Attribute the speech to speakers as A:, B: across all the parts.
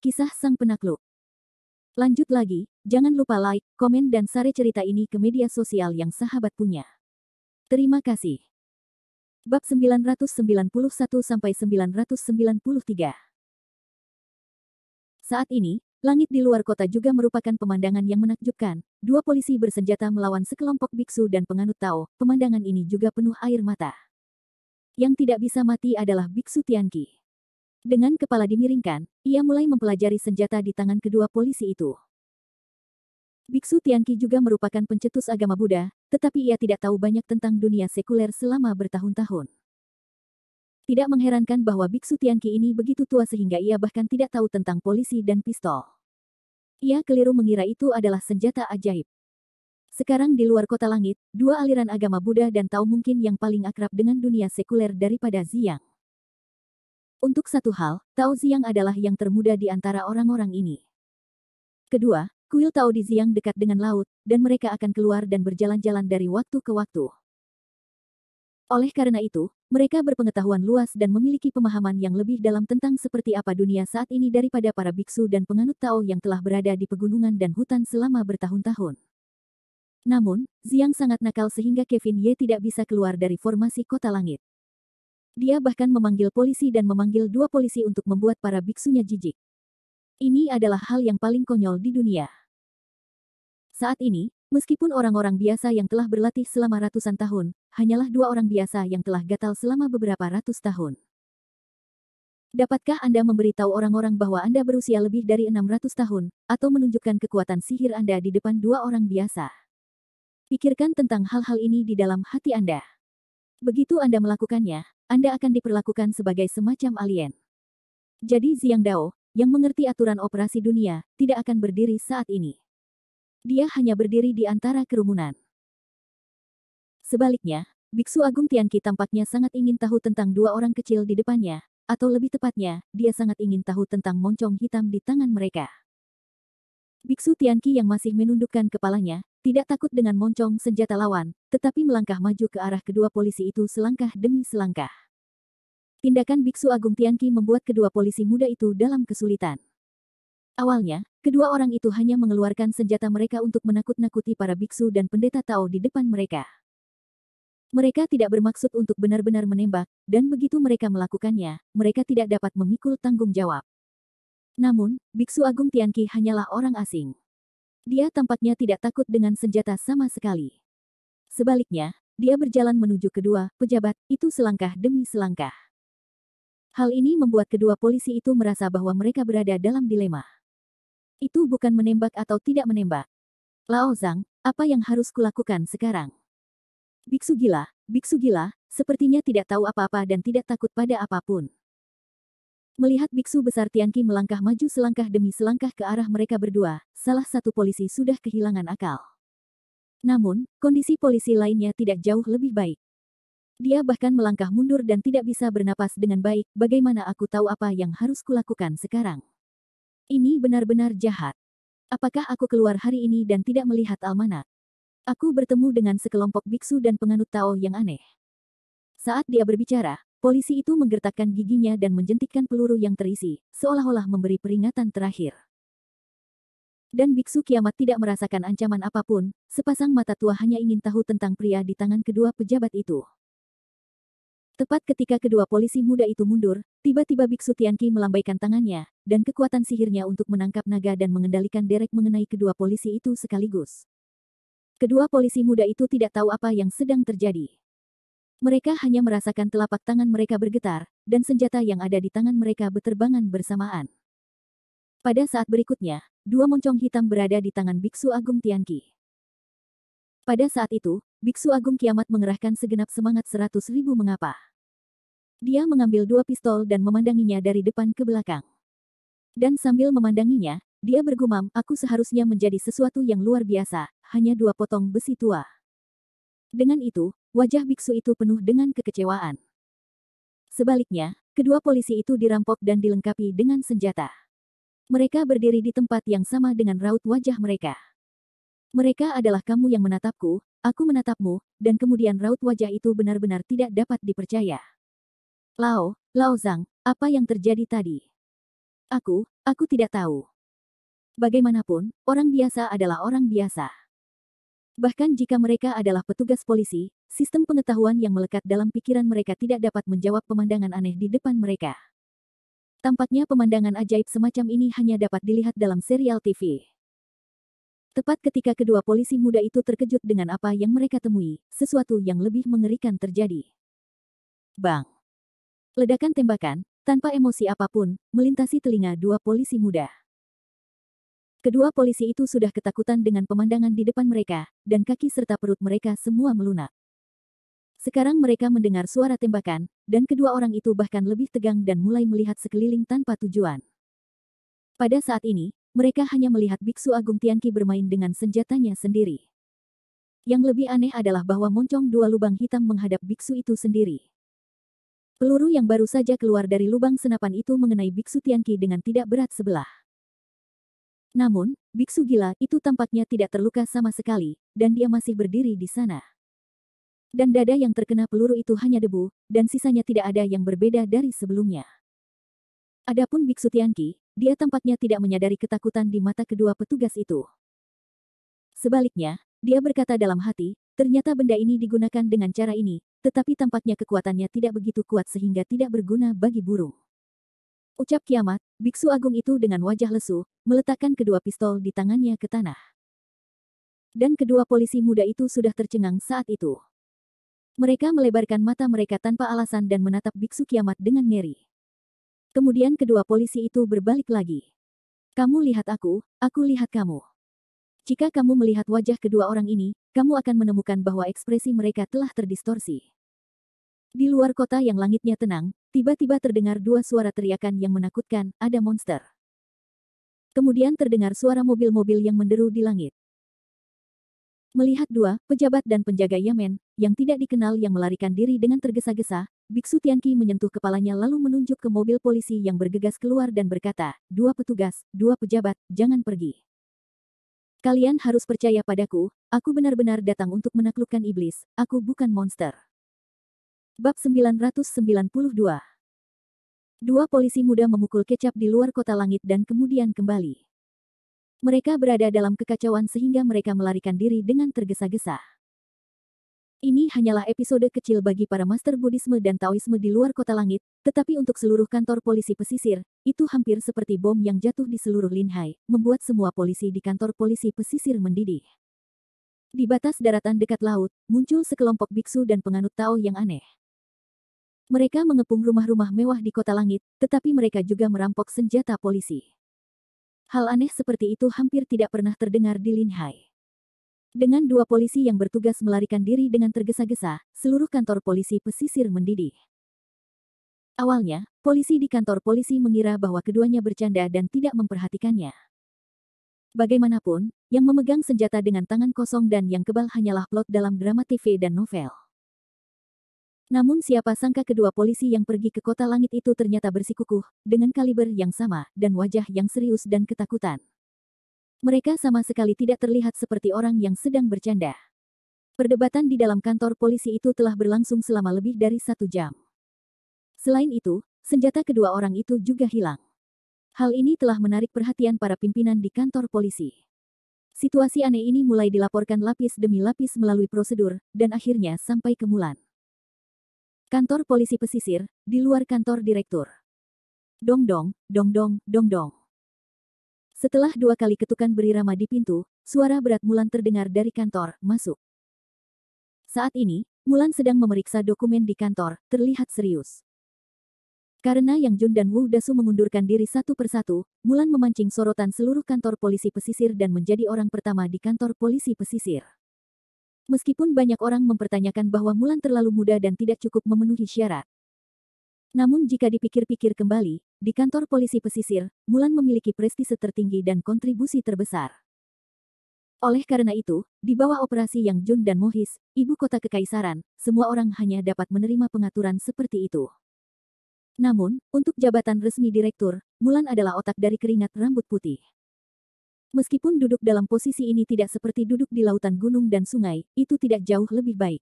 A: Kisah Sang Penakluk. Lanjut lagi, jangan lupa like, komen dan share cerita ini ke media sosial yang sahabat punya. Terima kasih. Bab 991-993. Saat ini, langit di luar kota juga merupakan pemandangan yang menakjubkan. Dua polisi bersenjata melawan sekelompok biksu dan penganut Tao. Pemandangan ini juga penuh air mata. Yang tidak bisa mati adalah Biksu Tianqi. Dengan kepala dimiringkan, ia mulai mempelajari senjata di tangan kedua polisi itu. Biksu Tianqi juga merupakan pencetus agama Buddha, tetapi ia tidak tahu banyak tentang dunia sekuler selama bertahun-tahun. Tidak mengherankan bahwa Biksu Tianqi ini begitu tua sehingga ia bahkan tidak tahu tentang polisi dan pistol. Ia keliru mengira itu adalah senjata ajaib. Sekarang di luar kota langit, dua aliran agama Buddha dan Tao mungkin yang paling akrab dengan dunia sekuler daripada Ziyang. Untuk satu hal, Tao Ziyang adalah yang termuda di antara orang-orang ini. Kedua, kuil Tao di Ziyang dekat dengan laut, dan mereka akan keluar dan berjalan-jalan dari waktu ke waktu. Oleh karena itu, mereka berpengetahuan luas dan memiliki pemahaman yang lebih dalam tentang seperti apa dunia saat ini daripada para biksu dan penganut Tao yang telah berada di pegunungan dan hutan selama bertahun-tahun. Namun, Ziyang sangat nakal sehingga Kevin Ye tidak bisa keluar dari formasi kota langit. Dia bahkan memanggil polisi dan memanggil dua polisi untuk membuat para biksunya jijik. Ini adalah hal yang paling konyol di dunia. Saat ini, meskipun orang-orang biasa yang telah berlatih selama ratusan tahun, hanyalah dua orang biasa yang telah gatal selama beberapa ratus tahun. Dapatkah Anda memberitahu orang-orang bahwa Anda berusia lebih dari 600 tahun, atau menunjukkan kekuatan sihir Anda di depan dua orang biasa? Pikirkan tentang hal-hal ini di dalam hati Anda. Begitu Anda melakukannya, Anda akan diperlakukan sebagai semacam alien. Jadi Ziyang Dao, yang mengerti aturan operasi dunia, tidak akan berdiri saat ini. Dia hanya berdiri di antara kerumunan. Sebaliknya, Biksu Agung Tianqi tampaknya sangat ingin tahu tentang dua orang kecil di depannya, atau lebih tepatnya, dia sangat ingin tahu tentang moncong hitam di tangan mereka. Biksu Tianqi yang masih menundukkan kepalanya, tidak takut dengan moncong senjata lawan, tetapi melangkah maju ke arah kedua polisi itu selangkah demi selangkah. Tindakan Biksu Agung Tianqi membuat kedua polisi muda itu dalam kesulitan. Awalnya, kedua orang itu hanya mengeluarkan senjata mereka untuk menakut-nakuti para biksu dan pendeta Tao di depan mereka. Mereka tidak bermaksud untuk benar-benar menembak, dan begitu mereka melakukannya, mereka tidak dapat memikul tanggung jawab. Namun, Biksu Agung Tianqi hanyalah orang asing. Dia tampaknya tidak takut dengan senjata sama sekali. Sebaliknya, dia berjalan menuju kedua pejabat itu selangkah demi selangkah. Hal ini membuat kedua polisi itu merasa bahwa mereka berada dalam dilema. Itu bukan menembak atau tidak menembak. Lao Zhang, apa yang harus kulakukan sekarang? Biksu gila, sepertinya tidak tahu apa-apa dan tidak takut pada apapun. Melihat biksu besar Tianqi melangkah maju selangkah demi selangkah ke arah mereka berdua, salah satu polisi sudah kehilangan akal. Namun, kondisi polisi lainnya tidak jauh lebih baik. Dia bahkan melangkah mundur dan tidak bisa bernapas dengan baik. Bagaimana aku tahu apa yang harus kulakukan sekarang? Ini benar-benar jahat. Apakah aku keluar hari ini dan tidak melihat almanak? Aku bertemu dengan sekelompok biksu dan penganut Tao yang aneh. Saat dia berbicara, polisi itu menggertakkan giginya dan menjentikkan peluru yang terisi, seolah-olah memberi peringatan terakhir. Dan biksu kiamat tidak merasakan ancaman apapun, sepasang mata tua hanya ingin tahu tentang pria di tangan kedua pejabat itu. Tepat ketika kedua polisi muda itu mundur, tiba-tiba Biksu Tianqi melambaikan tangannya, dan kekuatan sihirnya untuk menangkap naga dan mengendalikan derek mengenai kedua polisi itu sekaligus. Kedua polisi muda itu tidak tahu apa yang sedang terjadi. Mereka hanya merasakan telapak tangan mereka bergetar, dan senjata yang ada di tangan mereka beterbangan bersamaan. Pada saat berikutnya, dua moncong hitam berada di tangan Biksu Agung Tianqi. Pada saat itu, Biksu Agung Kiamat mengerahkan segenap semangat 100.000 mengapa. Dia mengambil dua pistol dan memandanginya dari depan ke belakang. Dan sambil memandanginya, dia bergumam, aku seharusnya menjadi sesuatu yang luar biasa, hanya dua potong besi tua. Dengan itu, wajah biksu itu penuh dengan kekecewaan. Sebaliknya, kedua polisi itu dirampok dan dilengkapi dengan senjata. Mereka berdiri di tempat yang sama dengan raut wajah mereka. Mereka adalah kamu yang menatapku, aku menatapmu, dan kemudian raut wajah itu benar-benar tidak dapat dipercaya. Lao Zhang, apa yang terjadi tadi? Aku tidak tahu. Bagaimanapun, orang biasa adalah orang biasa. Bahkan jika mereka adalah petugas polisi, sistem pengetahuan yang melekat dalam pikiran mereka tidak dapat menjawab pemandangan aneh di depan mereka. Tampaknya pemandangan ajaib semacam ini hanya dapat dilihat dalam serial TV. Tepat ketika kedua polisi muda itu terkejut dengan apa yang mereka temui, sesuatu yang lebih mengerikan terjadi. Bang! Ledakan tembakan, tanpa emosi apapun, melintasi telinga dua polisi muda. Kedua polisi itu sudah ketakutan dengan pemandangan di depan mereka, dan kaki serta perut mereka semua melunak. Sekarang mereka mendengar suara tembakan, dan kedua orang itu bahkan lebih tegang dan mulai melihat sekeliling tanpa tujuan. Pada saat ini, mereka hanya melihat Biksu Agung Tianqi bermain dengan senjatanya sendiri. Yang lebih aneh adalah bahwa moncong dua lubang hitam menghadap biksu itu sendiri. Peluru yang baru saja keluar dari lubang senapan itu mengenai Biksu Tianqi dengan tidak berat sebelah. Namun, biksu gila itu tampaknya tidak terluka sama sekali, dan dia masih berdiri di sana. Dan dada yang terkena peluru itu hanya debu, dan sisanya tidak ada yang berbeda dari sebelumnya. Adapun Biksu Tianqi, dia tampaknya tidak menyadari ketakutan di mata kedua petugas itu. Sebaliknya, dia berkata dalam hati, ternyata benda ini digunakan dengan cara ini, tetapi tampaknya kekuatannya tidak begitu kuat sehingga tidak berguna bagi burung. Ucap kiamat, biksu agung itu dengan wajah lesu, meletakkan kedua pistol di tangannya ke tanah. Dan kedua polisi muda itu sudah tercengang saat itu. Mereka melebarkan mata mereka tanpa alasan dan menatap biksu kiamat dengan ngeri. Kemudian kedua polisi itu berbalik lagi. Kamu lihat aku lihat kamu. Jika kamu melihat wajah kedua orang ini, kamu akan menemukan bahwa ekspresi mereka telah terdistorsi. Di luar kota yang langitnya tenang, tiba-tiba terdengar dua suara teriakan yang menakutkan, ada monster. Kemudian terdengar suara mobil-mobil yang menderu di langit. Melihat dua pejabat dan penjaga Yamen, yang tidak dikenal yang melarikan diri dengan tergesa-gesa, Biksu Tianqi menyentuh kepalanya lalu menunjuk ke mobil polisi yang bergegas keluar dan berkata, "Dua petugas, dua pejabat, jangan pergi. Kalian harus percaya padaku, aku benar-benar datang untuk menaklukkan iblis, aku bukan monster." Bab 992. Dua polisi muda memukul kecap di luar kota langit dan kemudian kembali. Mereka berada dalam kekacauan sehingga mereka melarikan diri dengan tergesa-gesa. Ini hanyalah episode kecil bagi para master Buddhisme dan Taoisme di luar kota langit, tetapi untuk seluruh kantor polisi pesisir, itu hampir seperti bom yang jatuh di seluruh Linhai, membuat semua polisi di kantor polisi pesisir mendidih. Di batas daratan dekat laut, muncul sekelompok biksu dan penganut Tao yang aneh. Mereka mengepung rumah-rumah mewah di kota langit, tetapi mereka juga merampok senjata polisi. Hal aneh seperti itu hampir tidak pernah terdengar di Linhai. Dengan dua polisi yang bertugas melarikan diri dengan tergesa-gesa, seluruh kantor polisi pesisir mendidih. Awalnya, polisi di kantor polisi mengira bahwa keduanya bercanda dan tidak memperhatikannya. Bagaimanapun, yang memegang senjata dengan tangan kosong dan yang kebal hanyalah plot dalam drama TV dan novel. Namun siapa sangka kedua polisi yang pergi ke kota langit itu ternyata bersikukuh, dengan kaliber yang sama, dan wajah yang serius dan ketakutan. Mereka sama sekali tidak terlihat seperti orang yang sedang bercanda. Perdebatan di dalam kantor polisi itu telah berlangsung selama lebih dari 1 jam. Selain itu, senjata kedua orang itu juga hilang. Hal ini telah menarik perhatian para pimpinan di kantor polisi. Situasi aneh ini mulai dilaporkan lapis demi lapis melalui prosedur, dan akhirnya sampai ke Mulan. Kantor polisi pesisir, di luar kantor direktur. Dong dong, dong dong, dong dong. Setelah 2 kali ketukan berirama di pintu, suara berat Mulan terdengar dari kantor, masuk. Saat ini, Mulan sedang memeriksa dokumen di kantor, terlihat serius. Karena Yang Jun dan Wu Dasu mengundurkan diri satu persatu, Mulan memancing sorotan seluruh kantor polisi pesisir dan menjadi orang pertama di kantor polisi pesisir. Meskipun banyak orang mempertanyakan bahwa Mulan terlalu muda dan tidak cukup memenuhi syarat. Namun jika dipikir-pikir kembali, di kantor polisi pesisir, Mulan memiliki prestise tertinggi dan kontribusi terbesar. Oleh karena itu, di bawah operasi Yang Jun dan Mohis, ibu kota kekaisaran, semua orang hanya dapat menerima pengaturan seperti itu. Namun, untuk jabatan resmi direktur, Mulan adalah otak dari keringat rambut putih. Meskipun duduk dalam posisi ini tidak seperti duduk di lautan gunung dan sungai, itu tidak jauh lebih baik.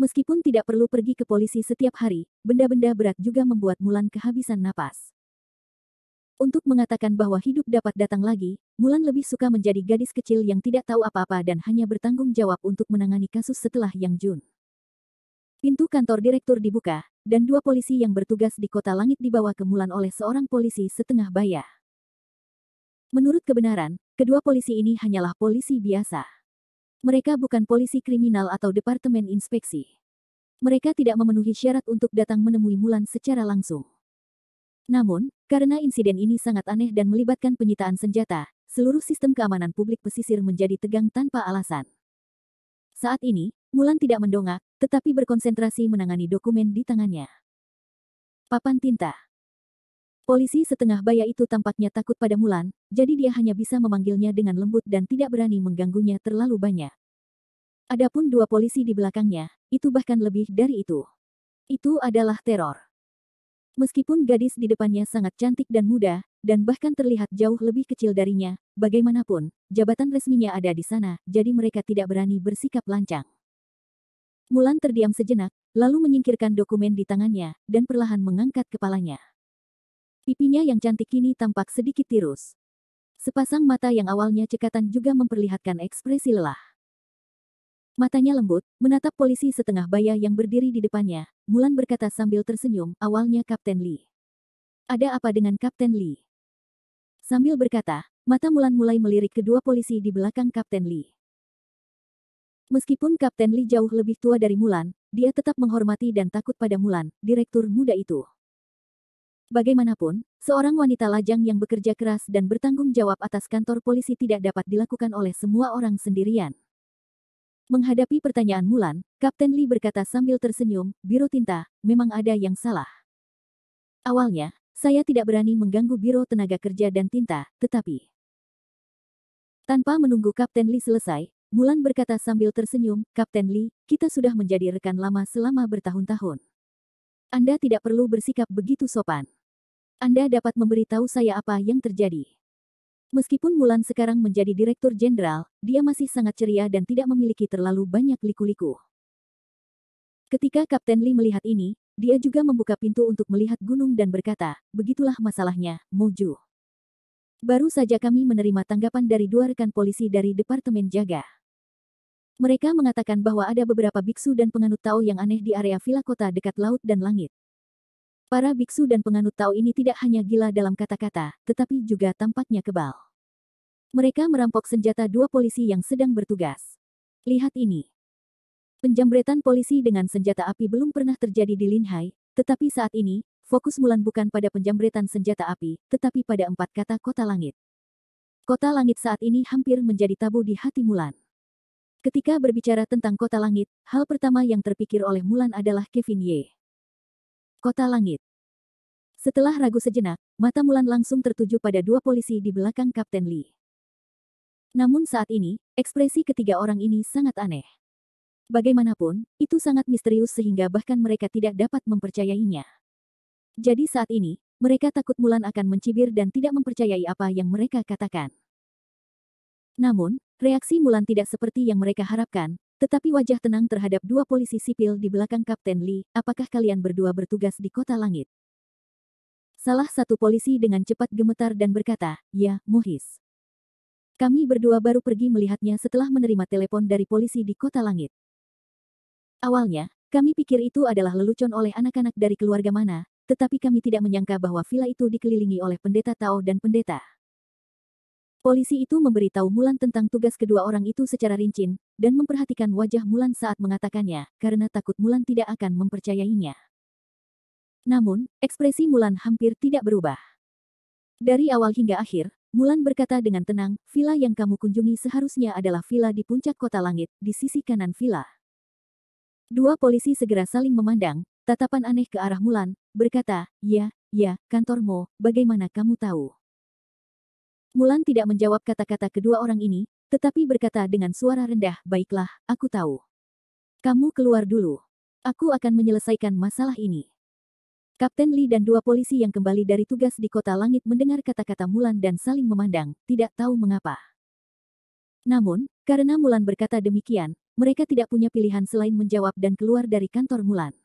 A: Meskipun tidak perlu pergi ke polisi setiap hari, benda-benda berat juga membuat Mulan kehabisan napas. Untuk mengatakan bahwa hidup dapat datang lagi, Mulan lebih suka menjadi gadis kecil yang tidak tahu apa-apa dan hanya bertanggung jawab untuk menangani kasus setelah Yang Jun. Pintu kantor direktur dibuka, dan dua polisi yang bertugas di Kota Langit dibawa ke Mulan oleh seorang polisi setengah baya. Menurut kebenaran, kedua polisi ini hanyalah polisi biasa. Mereka bukan polisi kriminal atau departemen inspeksi. Mereka tidak memenuhi syarat untuk datang menemui Mulan secara langsung. Namun, karena insiden ini sangat aneh dan melibatkan penyitaan senjata, seluruh sistem keamanan publik pesisir menjadi tegang tanpa alasan. Saat ini, Mulan tidak mendongak, tetapi berkonsentrasi menangani dokumen di tangannya. Papan tinta. Polisi setengah baya itu tampaknya takut pada Mulan, jadi dia hanya bisa memanggilnya dengan lembut dan tidak berani mengganggunya terlalu banyak. Adapun dua polisi di belakangnya, itu bahkan lebih dari itu. Itu adalah teror. Meskipun gadis di depannya sangat cantik dan muda, dan bahkan terlihat jauh lebih kecil darinya, bagaimanapun, jabatan resminya ada di sana, jadi mereka tidak berani bersikap lancang. Mulan terdiam sejenak, lalu menyingkirkan dokumen di tangannya, dan perlahan mengangkat kepalanya. Pipinya yang cantik kini tampak sedikit tirus. Sepasang mata yang awalnya cekatan juga memperlihatkan ekspresi lelah. Matanya lembut, menatap polisi setengah baya yang berdiri di depannya. Mulan berkata sambil tersenyum, awalnya Kapten Lee. Ada apa dengan Kapten Lee? Sambil berkata, mata Mulan mulai melirik kedua polisi di belakang Kapten Lee. Meskipun Kapten Lee jauh lebih tua dari Mulan, dia tetap menghormati dan takut pada Mulan, direktur muda itu. Bagaimanapun, seorang wanita lajang yang bekerja keras dan bertanggung jawab atas kantor polisi tidak dapat dilakukan oleh semua orang sendirian. Menghadapi pertanyaan Mulan, Kapten Lee berkata sambil tersenyum, Biro Tinta, memang ada yang salah. Awalnya, saya tidak berani mengganggu Biro Tenaga Kerja dan Tinta, tetapi... Tanpa menunggu Kapten Lee selesai, Mulan berkata sambil tersenyum, Kapten Lee, kita sudah menjadi rekan lama selama bertahun-tahun. Anda tidak perlu bersikap begitu sopan. Anda dapat memberitahu saya apa yang terjadi. Meskipun Mulan sekarang menjadi direktur jenderal, dia masih sangat ceria dan tidak memiliki terlalu banyak liku-liku. Ketika Kapten Lee melihat ini, dia juga membuka pintu untuk melihat gunung dan berkata, begitulah masalahnya, Moju. Baru saja kami menerima tanggapan dari dua rekan polisi dari Departemen Jaga. Mereka mengatakan bahwa ada beberapa biksu dan penganut Tao yang aneh di area villa kota dekat laut dan langit. Para biksu dan penganut Tao ini tidak hanya gila dalam kata-kata, tetapi juga tampaknya kebal. Mereka merampok senjata dua polisi yang sedang bertugas. Lihat ini. Penjambretan polisi dengan senjata api belum pernah terjadi di Linhai, tetapi saat ini, fokus Mulan bukan pada penjambretan senjata api, tetapi pada 4 kata Kota Langit. Kota Langit saat ini hampir menjadi tabu di hati Mulan. Ketika berbicara tentang Kota Langit, hal pertama yang terpikir oleh Mulan adalah Kevin Ye. Kota Langit. Setelah ragu sejenak, mata Mulan langsung tertuju pada dua polisi di belakang Kapten Lee. Namun saat ini, ekspresi ketiga orang ini sangat aneh. Bagaimanapun, itu sangat misterius sehingga bahkan mereka tidak dapat mempercayainya. Jadi saat ini, mereka takut Mulan akan mencibir dan tidak mempercayai apa yang mereka katakan. Namun, reaksi Mulan tidak seperti yang mereka harapkan, tetapi wajah tenang terhadap dua polisi sipil di belakang Kapten Lee, apakah kalian berdua bertugas di Kota Langit? Salah satu polisi dengan cepat gemetar dan berkata, ya, Muhis. Kami berdua baru pergi melihatnya setelah menerima telepon dari polisi di Kota Langit. Awalnya, kami pikir itu adalah lelucon oleh anak-anak dari keluarga mana, tetapi kami tidak menyangka bahwa villa itu dikelilingi oleh pendeta Tao dan pendeta. Polisi itu memberitahu Mulan tentang tugas kedua orang itu secara rinci, dan memperhatikan wajah Mulan saat mengatakannya, karena takut Mulan tidak akan mempercayainya. Namun, ekspresi Mulan hampir tidak berubah. Dari awal hingga akhir, Mulan berkata dengan tenang, villa yang kamu kunjungi seharusnya adalah villa di puncak Kota Langit, di sisi kanan villa. Dua polisi segera saling memandang, tatapan aneh ke arah Mulan, berkata, ya, kantormu, bagaimana kamu tahu? Mulan tidak menjawab kata-kata kedua orang ini, tetapi berkata dengan suara rendah, baiklah, aku tahu. Kamu keluar dulu. Aku akan menyelesaikan masalah ini. Kapten Lee dan dua polisi yang kembali dari tugas di Kota Langit mendengar kata-kata Mulan dan saling memandang, tidak tahu mengapa. Namun, karena Mulan berkata demikian, mereka tidak punya pilihan selain menjawab dan keluar dari kantor Mulan.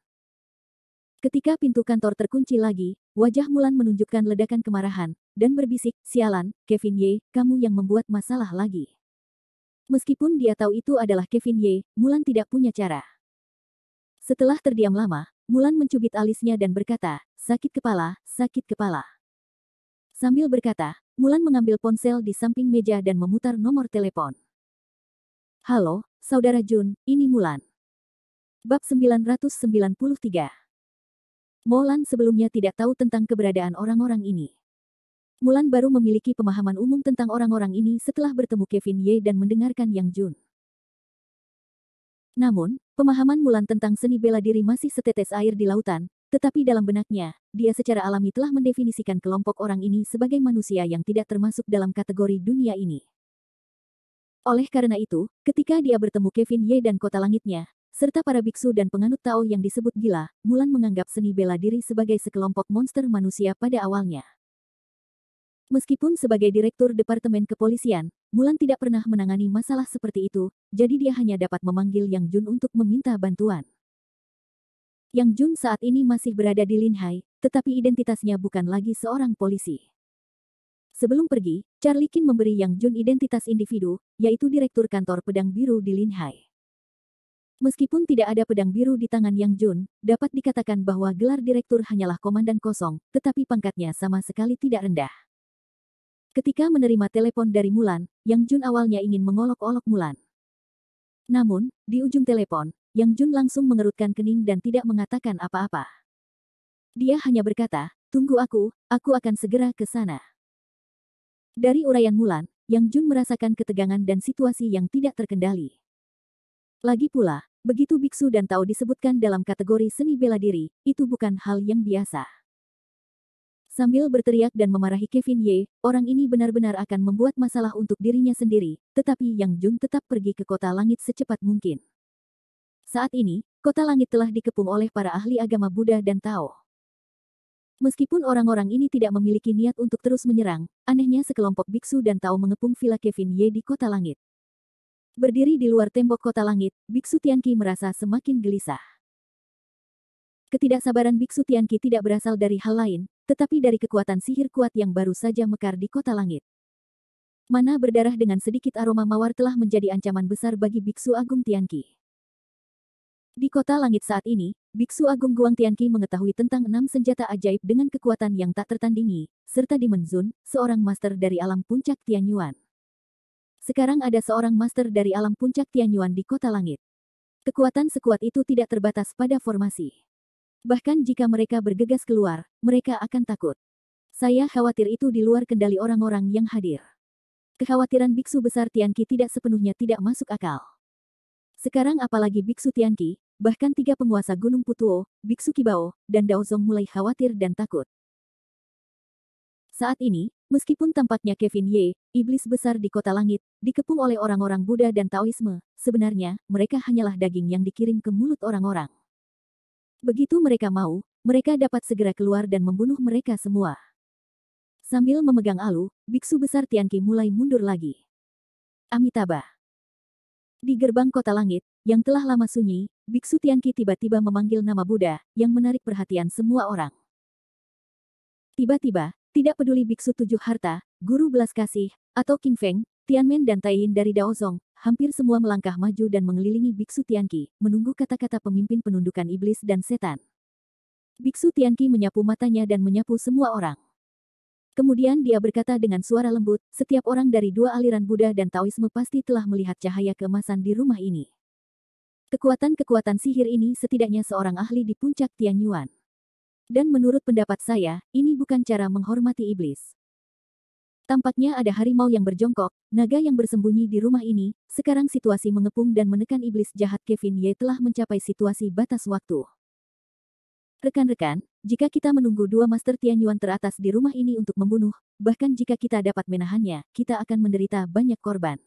A: Ketika pintu kantor terkunci lagi, wajah Mulan menunjukkan ledakan kemarahan, dan berbisik, sialan, Kevin Ye, kamu yang membuat masalah lagi. Meskipun dia tahu itu adalah Kevin Ye, Mulan tidak punya cara. Setelah terdiam lama, Mulan mencubit alisnya dan berkata, sakit kepala, sakit kepala. Sambil berkata, Mulan mengambil ponsel di samping meja dan memutar nomor telepon. Halo, Saudara Jun, ini Mulan. Bab 993. Mulan sebelumnya tidak tahu tentang keberadaan orang-orang ini. Mulan baru memiliki pemahaman umum tentang orang-orang ini setelah bertemu Kevin Ye dan mendengarkan Yang Jun. Namun, pemahaman Mulan tentang seni bela diri masih setetes air di lautan, tetapi dalam benaknya, dia secara alami telah mendefinisikan kelompok orang ini sebagai manusia yang tidak termasuk dalam kategori dunia ini. Oleh karena itu, ketika dia bertemu Kevin Ye dan kota langitnya, serta para biksu dan penganut Tao yang disebut gila, Mulan menganggap seni bela diri sebagai sekelompok monster manusia pada awalnya. Meskipun sebagai direktur Departemen Kepolisian, Mulan tidak pernah menangani masalah seperti itu, jadi dia hanya dapat memanggil Yang Jun untuk meminta bantuan. Yang Jun saat ini masih berada di Linhai, tetapi identitasnya bukan lagi seorang polisi. Sebelum pergi, Charlie Qin memberi Yang Jun identitas individu, yaitu Direktur Kantor Pedang Biru di Linhai. Meskipun tidak ada pedang biru di tangan Yang Jun, dapat dikatakan bahwa gelar direktur hanyalah komandan kosong, tetapi pangkatnya sama sekali tidak rendah. Ketika menerima telepon dari Mulan, Yang Jun awalnya ingin mengolok-olok Mulan. Namun, di ujung telepon, Yang Jun langsung mengerutkan kening dan tidak mengatakan apa-apa. Dia hanya berkata, tunggu aku akan segera ke sana. Dari uraian Mulan, Yang Jun merasakan ketegangan dan situasi yang tidak terkendali. Lagi pula, begitu biksu dan Tao disebutkan dalam kategori seni bela diri, itu bukan hal yang biasa. Sambil berteriak dan memarahi Kevin Ye, orang ini benar-benar akan membuat masalah untuk dirinya sendiri, tetapi Yang Jun tetap pergi ke kota langit secepat mungkin. Saat ini, kota langit telah dikepung oleh para ahli agama Buddha dan Tao. Meskipun orang-orang ini tidak memiliki niat untuk terus menyerang, anehnya sekelompok biksu dan Tao mengepung villa Kevin Ye di kota langit. Berdiri di luar tembok kota langit, Biksu Tianqi merasa semakin gelisah. Ketidaksabaran Biksu Tianqi tidak berasal dari hal lain, tetapi dari kekuatan sihir kuat yang baru saja mekar di kota langit. Mana berdarah dengan sedikit aroma mawar telah menjadi ancaman besar bagi Biksu Agung Tianqi. Di kota langit saat ini, Biksu Agung Guang Tianqi mengetahui tentang 6 senjata ajaib dengan kekuatan yang tak tertandingi, serta Demon Zun, seorang master dari alam puncak Tianyuan. Sekarang ada seorang master dari alam puncak Tianyuan di kota langit. Kekuatan sekuat itu tidak terbatas pada formasi. Bahkan jika mereka bergegas keluar, mereka akan takut. Saya khawatir itu di luar kendali orang-orang yang hadir. Kekhawatiran biksu besar Tianqi tidak sepenuhnya tidak masuk akal. Sekarang apalagi biksu Tianqi, bahkan 3 penguasa Gunung Putuo, biksu Qibao, dan Daozong mulai khawatir dan takut. Saat ini, meskipun tampaknya Kevin Ye, iblis besar di kota langit, dikepung oleh orang-orang Buddha dan Taoisme, sebenarnya, mereka hanyalah daging yang dikirim ke mulut orang-orang. Begitu mereka mau, mereka dapat segera keluar dan membunuh mereka semua. Sambil memegang alu, biksu besar Tianqi mulai mundur lagi. Amitabha. Di gerbang kota langit, yang telah lama sunyi, biksu Tianqi tiba-tiba memanggil nama Buddha, yang menarik perhatian semua orang. Tiba-tiba, tidak peduli biksu 7 harta, guru belas kasih, atau King Feng, Tianmen dan Taiyin dari Daozong, hampir semua melangkah maju dan mengelilingi biksu Tianqi, menunggu kata-kata pemimpin penundukan iblis dan setan. Biksu Tianqi menyapu matanya dan menyapu semua orang. Kemudian dia berkata dengan suara lembut, setiap orang dari 2 aliran Buddha dan Taoisme pasti telah melihat cahaya keemasan di rumah ini. Kekuatan-kekuatan sihir ini setidaknya seorang ahli di puncak Tianyuan. Dan menurut pendapat saya, ini bukan cara menghormati iblis. Tampaknya ada harimau yang berjongkok, naga yang bersembunyi di rumah ini, sekarang situasi mengepung dan menekan iblis jahat Kevin Ye telah mencapai situasi batas waktu. Rekan-rekan, jika kita menunggu 2 master Tianyuan teratas di rumah ini untuk membunuh, bahkan jika kita dapat menahannya, kita akan menderita banyak korban.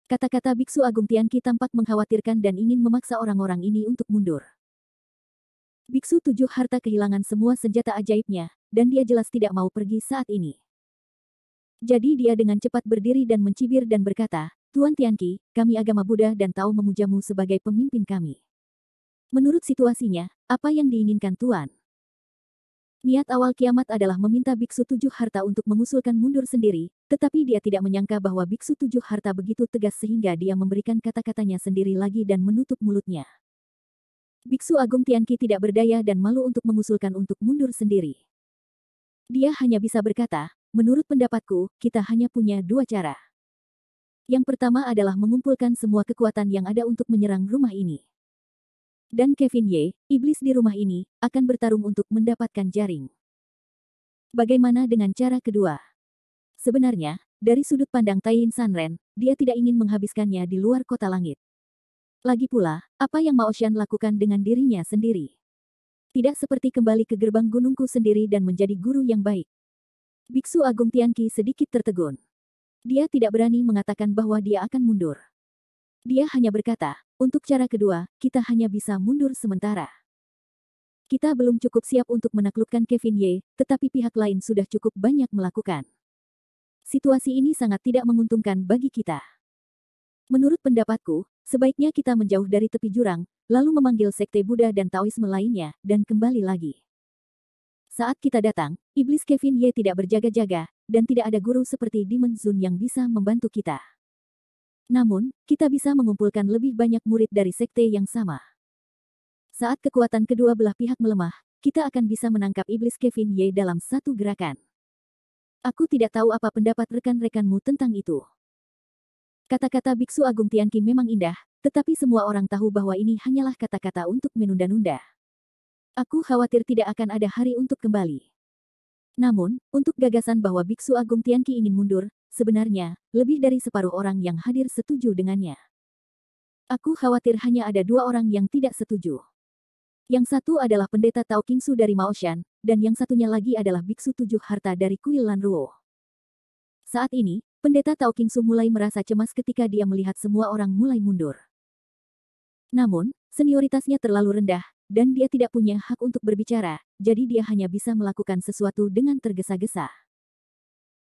A: Kata-kata Biksu Agung Tianqi tampak mengkhawatirkan dan ingin memaksa orang-orang ini untuk mundur. Biksu 7 harta kehilangan semua senjata ajaibnya, dan dia jelas tidak mau pergi saat ini. Jadi dia dengan cepat berdiri dan mencibir dan berkata, Tuan Tianqi, kami agama Buddha dan Tao memujamu sebagai pemimpin kami. Menurut situasinya, Apa yang diinginkan Tuan? Niat awal kiamat adalah meminta Biksu Tujuh Harta untuk mengusulkan mundur sendiri, tetapi dia tidak menyangka bahwa Biksu Tujuh Harta begitu tegas sehingga dia memberikan kata-katanya sendiri lagi dan menutup mulutnya. Biksu Agung Tianqi tidak berdaya dan malu untuk mengusulkan untuk mundur sendiri. Dia hanya bisa berkata, menurut pendapatku, kita hanya punya dua cara. Yang pertama adalah mengumpulkan semua kekuatan yang ada untuk menyerang rumah ini. Dan Kevin Ye, iblis di rumah ini, akan bertarung untuk mendapatkan jaring. Bagaimana dengan cara kedua? Sebenarnya, dari sudut pandang Taiyin Sanren, dia tidak ingin menghabiskannya di luar kota langit. Lagi pula, apa yang Mao Shan lakukan dengan dirinya sendiri? Tidak seperti kembali ke gerbang gunungku sendiri dan menjadi guru yang baik. Biksu Agung Tianqi sedikit tertegun. Dia tidak berani mengatakan bahwa dia akan mundur. Dia hanya berkata, untuk cara kedua, kita hanya bisa mundur sementara. Kita belum cukup siap untuk menaklukkan Kevin Ye, tetapi pihak lain sudah cukup banyak melakukan. Situasi ini sangat tidak menguntungkan bagi kita. Menurut pendapatku, sebaiknya kita menjauh dari tepi jurang, lalu memanggil sekte Buddha dan Taoisme lainnya, dan kembali lagi. Saat kita datang, iblis Kevin Ye tidak berjaga-jaga, dan tidak ada guru seperti Demon Zun yang bisa membantu kita. Namun, kita bisa mengumpulkan lebih banyak murid dari sekte yang sama. Saat kekuatan kedua belah pihak melemah, kita akan bisa menangkap iblis Kevin Ye dalam satu gerakan. Aku tidak tahu apa pendapat rekan-rekanmu tentang itu. Kata-kata Biksu Agung Tianqi memang indah, tetapi semua orang tahu bahwa ini hanyalah kata-kata untuk menunda-nunda. Aku khawatir tidak akan ada hari untuk kembali. Namun, untuk gagasan bahwa Biksu Agung Tianqi ingin mundur, sebenarnya, lebih dari separuh orang yang hadir setuju dengannya. Aku khawatir hanya ada dua orang yang tidak setuju. Yang satu adalah pendeta Tao Qingsu dari Mao Shan, dan yang satunya lagi adalah Biksu Tujuh Harta dari Kuil Lanruo. Saat ini, pendeta Tao Qingsu mulai merasa cemas ketika dia melihat semua orang mulai mundur. Namun, senioritasnya terlalu rendah, dan dia tidak punya hak untuk berbicara, jadi dia hanya bisa melakukan sesuatu dengan tergesa-gesa.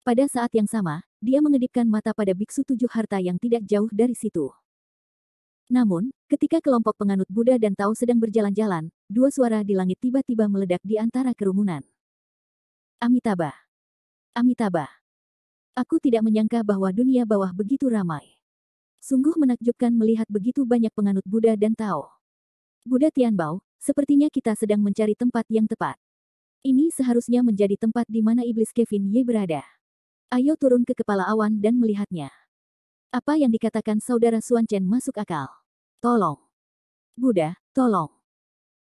A: Pada saat yang sama, dia mengedipkan mata pada Biksu Tujuh Harta yang tidak jauh dari situ. Namun, ketika kelompok penganut Buddha dan Tao sedang berjalan-jalan, dua suara di langit tiba-tiba meledak di antara kerumunan. Amitabha. Amitabha. Aku tidak menyangka bahwa dunia bawah begitu ramai. Sungguh menakjubkan melihat begitu banyak penganut Buddha dan Tao. Buddha Tianbao, sepertinya kita sedang mencari tempat yang tepat. Ini seharusnya menjadi tempat di mana iblis Kevin Ye berada. Ayo turun ke kepala awan dan melihatnya. Apa yang dikatakan saudara Xuan Chen masuk akal. Tolong. Buddha, tolong.